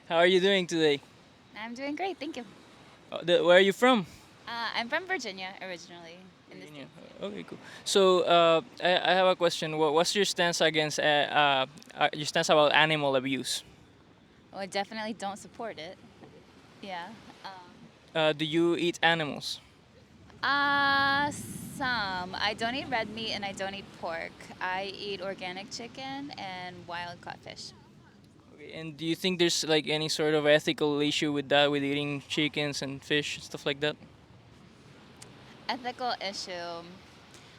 How are you doing today? I'm doing great, thank you. Where are you from? I'm from Virginia originally, in the Virginia. States. Okay, cool. So I have a question. What's your stance against your stance about animal abuse? Well, I definitely don't support it. Yeah. Do you eat animals? Uh, some. I don't eat red meat and I don't eat pork. I eat organic chicken and wild caught fish. Okay, and do you think there's like any sort of ethical issue with that, with eating chickens and fish and stuff like that? Ethical issue.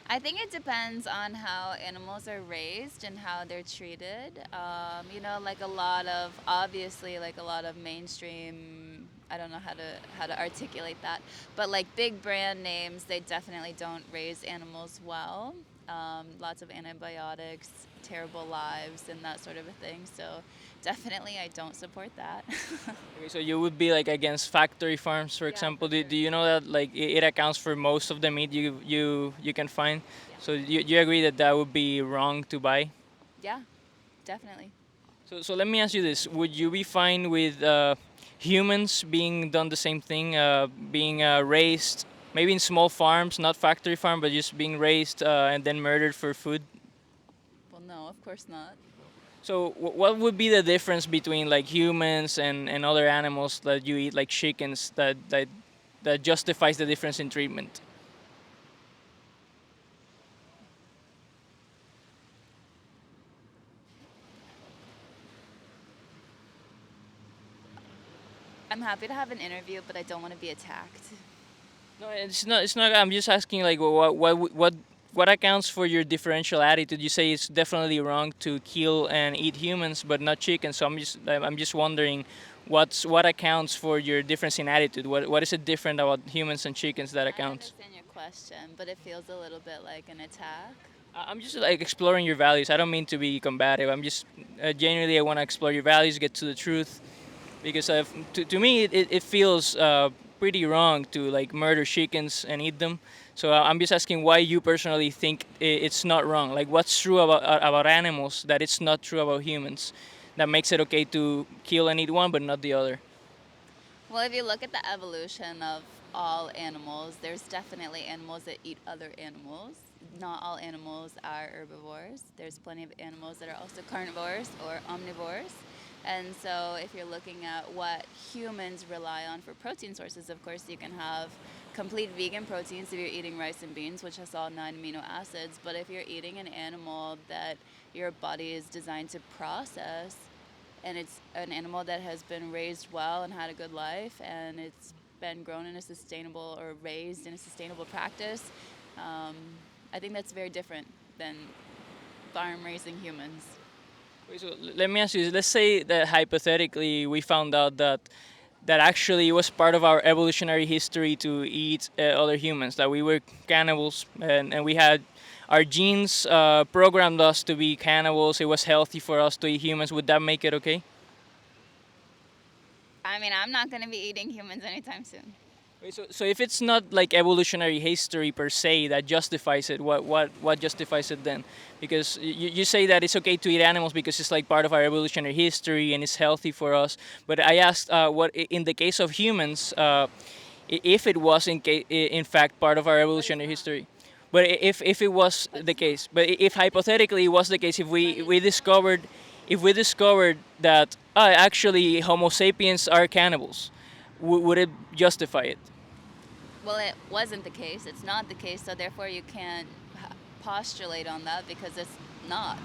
I think it depends on how animals are raised and how they're treated. Like a lot of obviously like a lot of mainstream. I don't know how to articulate that, but like big brand names, they definitely don't raise animals well. Lots of antibiotics, terrible lives, and that sort of a thing. So definitely, I don't support that. Okay, so you would be like against factory farms, for Yeah, example. for Do sure. you know that like it accounts for most of the meat you can find? Yeah. So you agree that that would be wrong to buy? Yeah, definitely. So let me ask you this: would you be fine with humans being done the same thing, being raised, maybe in small farms, not factory farm, but just being raised and then murdered for food? Well, no, of course not. So what would be the difference between like humans and other animals that you eat, like chickens, that justifies the difference in treatment? I'm happy to have an interview, but I don't want to be attacked. No, it's not. It's not. I'm just asking, like, what accounts for your differential attitude? You say it's definitely wrong to kill and eat humans, but not chickens. So I'm just wondering, what accounts for your difference in attitude? What is it different about humans and chickens that I accounts? understand your question, but it feels a little bit like an attack. I'm just like exploring your values. I don't mean to be combative. I'm just genuinely I want to explore your values, get to the truth, because to me it feels pretty wrong to like murder chickens and eat them. So I'm just asking why you personally think it's not wrong. Like what's true about animals that it's not true about humans, that makes it okay to kill and eat one but not the other. Well, if you look at the evolution of all animals, there's definitely animals that eat other animals. Not all animals are herbivores. There's plenty of animals that are also carnivores or omnivores. And so, if you're looking at what humans rely on for protein sources, of course, you can have complete vegan proteins if you're eating rice and beans, which has all 9 amino acids. But if you're eating an animal that your body is designed to process, and it's an animal that has been raised well and had a good life, and it's been grown in a sustainable or raised in a sustainable practice, um, I think that's very different than farm raising humans. Wait, so let me ask you. Let's say that hypothetically we found out that actually it was part of our evolutionary history to eat other humans, that we were cannibals and we had our genes programmed us to be cannibals. It was healthy for us to eat humans. Would that make it okay? I mean, I'm not going to be eating humans anytime soon. Wait, so if it's not like evolutionary history per se that justifies it, what justifies it then? Because you say that it's okay to eat animals because it's like part of our evolutionary history and it's healthy for us. But I asked, what in the case of humans, if it was in fact part of our But it's evolutionary not. history. But if it was But the it's not. case, but if hypothetically it was the case, But if it's we not. discovered, that actually Homo sapiens are cannibals, would it justify it? Well, it wasn't the case. It's not the case. So therefore, you can't postulate on that because it's not.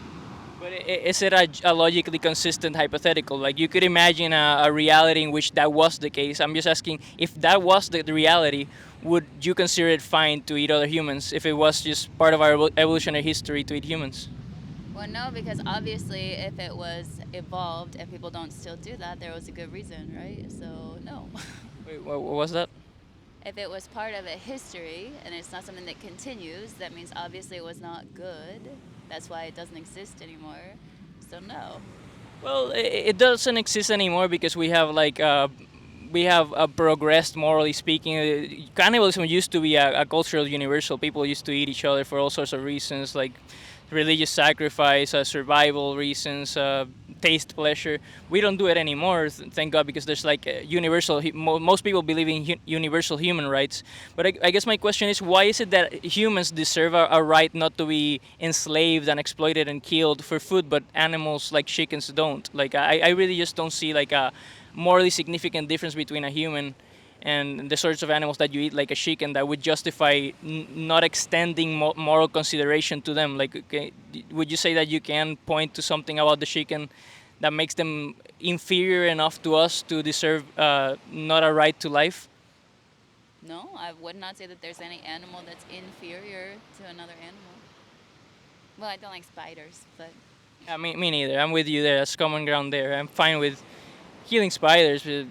But is it a logically consistent hypothetical? Like you could imagine a reality in which that was the case. I'm just asking if that was the reality, would you consider it fine to eat other humans if it was just part of our evolutionary history to eat humans? Well, no, because obviously, if it was evolved and people don't still do that, there was a good reason, right? So, no. Wait, what was that? If it was part of a history and it's not something that continues, that means obviously it was not good. That's why it doesn't exist anymore. So, no. Well, it doesn't exist anymore because we have progressed morally speaking. Cannibalism used to be a cultural universal. People used to eat each other for all sorts of reasons, like religious sacrifice, survival reasons, taste pleasure. We don't do it anymore, thank God, because there's like a universal. Most people believe in universal human rights. But I guess my question is, why is it that humans deserve a right not to be enslaved and exploited and killed for food, but animals like chickens don't? Like I really just don't see like a morally significant difference between a human and the sorts of animals that you eat, like a chicken, that would justify not extending moral consideration to them. Like, okay, would you say that you can point to something about the chicken that makes them inferior enough to us to deserve not a right to life? No, I would not say that there's any animal that's inferior to another animal. Well, I don't like spiders, but Yeah, me neither. I'm with you there. That's common ground there. I'm fine with killing spiders, with,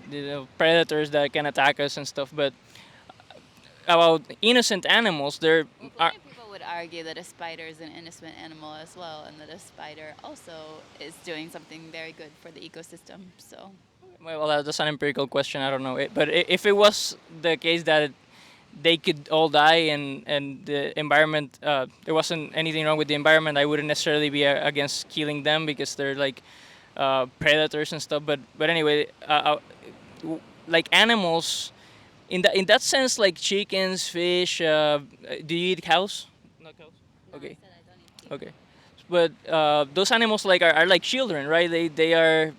predators that can attack us and stuff. But about innocent animals, there well, are. plenty of people would argue that a spider is an innocent animal as well, and that a spider also is doing something very good for the ecosystem. So, Well, that's an empirical question. I don't know. But if it was the case that they could all die and the environment, there wasn't anything wrong with the environment, I wouldn't necessarily be against killing them because they're like predators and stuff. But anyway, like animals, in that sense, like chickens, fish. Do you eat cows? Not cows. no, I Okay. said I don't eat chicken. Okay. But those animals like are like children, right? They are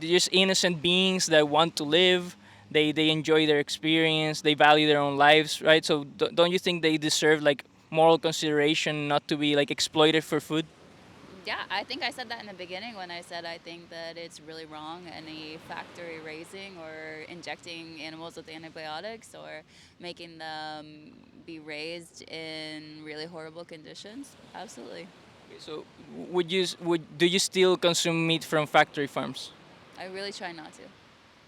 just innocent beings that want to live. They enjoy their experience. They value their own lives, right? So don't you think they deserve like moral consideration, not to be like exploited for food? Yeah, I think I said that in the beginning when I said I think that it's really wrong any factory raising or injecting animals with antibiotics or making them be raised in really horrible conditions. Absolutely. Okay, so would do you still consume meat from factory farms? I really try not to.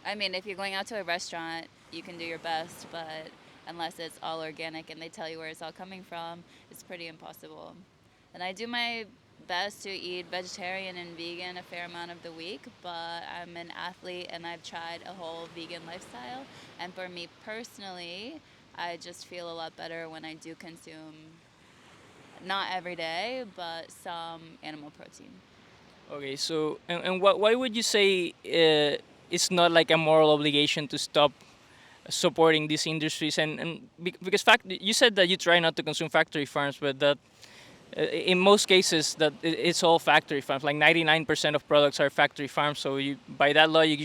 I mean, if you're going out to a restaurant, you can do your best, but unless it's all organic and they tell you where it's all coming from, it's pretty impossible. And I do my best to eat vegetarian and vegan a fair amount of the week, but I'm an athlete and I've tried a whole vegan lifestyle. And for me personally, I just feel a lot better when I do consume, not every day, but some animal protein. Okay, so and why would you say it's not like a moral obligation to stop supporting these industries because fact you said that you try not to consume factory farms, but that in most cases that it's all factory farms. Like 99% of products are factory farms. So you, by that logic,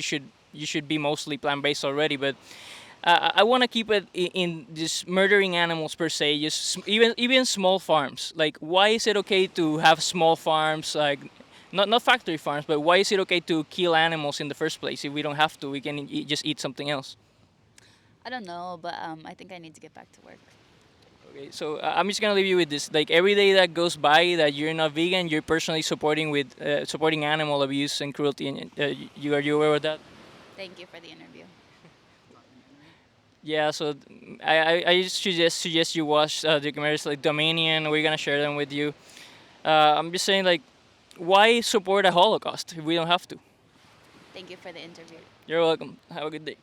you should be mostly plant based already. But I want to keep it in just murdering animals per se. Just even small farms. Like, why is it okay to have small farms? Like, not factory farms, but why is it okay to kill animals in the first place? If we don't have to, we can just eat something else. I don't know, but I think I need to get back to work. Okay, so I'm just gonna leave you with this. Like every day that goes by that you're not vegan, you're personally supporting animal abuse and cruelty. And you aware of that? Thank you for the interview. Yeah. So I just suggest you watch documentaries like Dominion. We're gonna share them with you. I'm just saying, like, why support a Holocaust if we don't have to? Thank you for the interview. You're welcome. Have a good day.